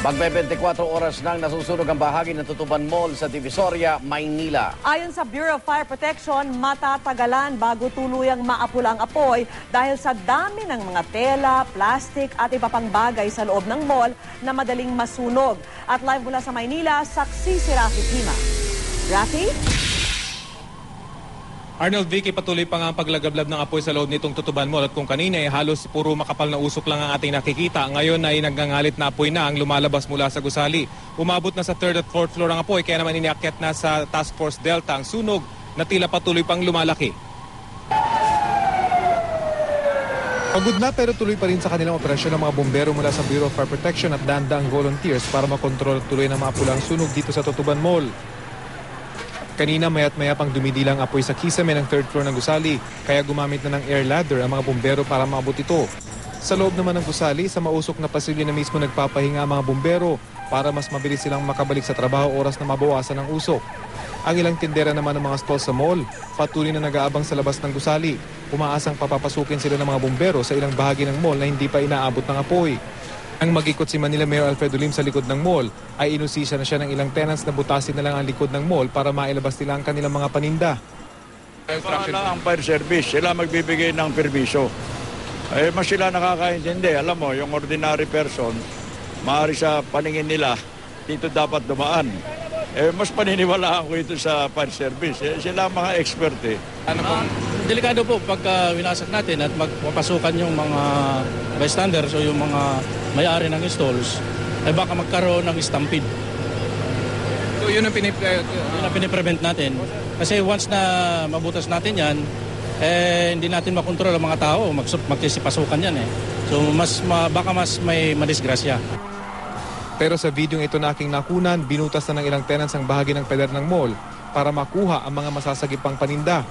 Magbe-24 oras nang nasusunog ang bahagi ng Tutuban Mall sa Divisoria, Maynila. Ayon sa Bureau of Fire Protection, matatagalan bago tuluyang maapula ang apoy dahil sa dami ng mga tela, plastic at iba pang bagay sa loob ng mall na madaling masunog. At live mula sa Maynila, saksi si Rafi Tima. Rafi? Arnold, Vicky, patuloy pa nga ang paglagablab ng apoy sa loob nitong Tutuban Mall at kung kanina ay halos puro makapal na usok lang ang ating nakikita. Ngayon ay nagngangalit na apoy na ang lumalabas mula sa gusali. Umabot na sa 3rd at 4th floor ang apoy kaya naman iniakyat na sa Task Force Delta ang sunog na tila patuloy pang lumalaki. Pagod na pero tuloy pa rin sa kanilang operasyon ng mga bumbero mula sa Bureau of Fire Protection at daang volunteers para makontrol tuloy na maapulang sunog dito sa Tutuban Mall. Kanina maya't maya pang dumidilang apoy sa kisame ng 3rd floor ng gusali, kaya gumamit na ng air ladder ang mga bumbero para maabot ito. Sa loob naman ng gusali, sa mausok na pasilyo na mismo nagpapahinga ang mga bumbero para mas mabilis silang makabalik sa trabaho oras na mabawasan ang usok. Ang ilang tindera naman ng mga stall sa mall, patuloy na nag-aabang sa labas ng gusali. Umaasang papapasukin sila ng mga bumbero sa ilang bahagi ng mall na hindi pa inaabot ng apoy. Ang mag-ikot si Manila Mayor Alfredo Lim sa likod ng mall, ay inusisa na siya ng ilang tenants na butasin na lang ang likod ng mall para mailabas nila ang kanilang mga paninda. Wala ang fire service, sila magbibigay ng permiso. Mas sila nakakaintindi. Alam mo, yung ordinary person, maaari sa paningin nila, dito dapat dumaan. Mas paniniwalaan ko ito sa fire service. Sila ang mga expert Delikado po pagka winasak natin at magpapasukan yung mga bystanders o yung mga may-ari ng stalls, ay baka magkaroon ng stampede. So yun ang piniprevent natin. Kasi once na mabutas natin yan, hindi natin makontrol ang mga tao, magsisipasukan yan So baka mas may madisgrasya. Pero sa videong ito na aking nakunan, binutas na ng ilang tenants ang bahagi ng pader ng mall para makuha ang mga masasagipang paninda.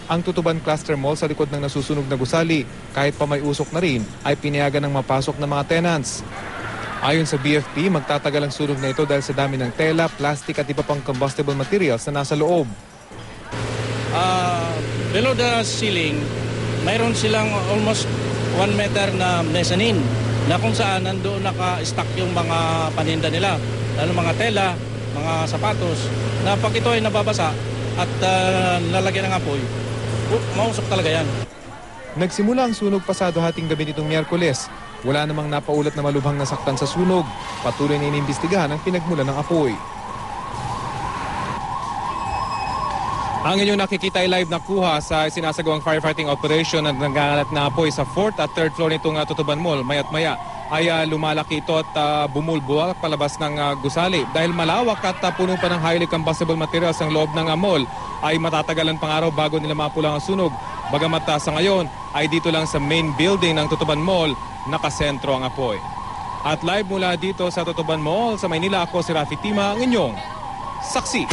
Ang Tutuban Cluster Mall sa likod ng nasusunog na gusali, kahit pa may usok na rin, ay pinayagan ng mapasok ng mga tenants. Ayon sa BFP, magtatagal ang sunog na ito dahil sa dami ng tela, plastic at iba pang combustible materials na nasa loob. Below the ceiling, mayroon silang almost 1 meter na mezzanine na kung saan nandoon naka-stack yung mga paninda nila, lalo mga tela, mga sapatos, na pag ito ay nababasa at lalagyan ng apoy, mausok talaga yan. Nagsimula ang sunog pasado hating gabi nitong Miyerkules. Wala namang napaulat na malubhang nasaktan sa sunog. Patuloy na inimbestigahan ang pinagmulan ng apoy. Ang inyong nakikita ay live na kuha sa sinasagawang firefighting operation at nanggalat na apoy sa 4th at 3rd floor nitong Tutuban Mall. Maya't maya ay lumalaki ito at bumulbuwak palabas ng gusali. Dahil malawak at puno pa ng highly combustible materials ang loob ng mall, ay matatagalan pang araw bago nila mapulang ang sunog. Bagamat sa ngayon ay dito lang sa main building ng Tutuban Mall nakasentro ang apoy. At live mula dito sa Tutuban Mall sa Maynila, ako si Rafi Tima, ang inyong saksi.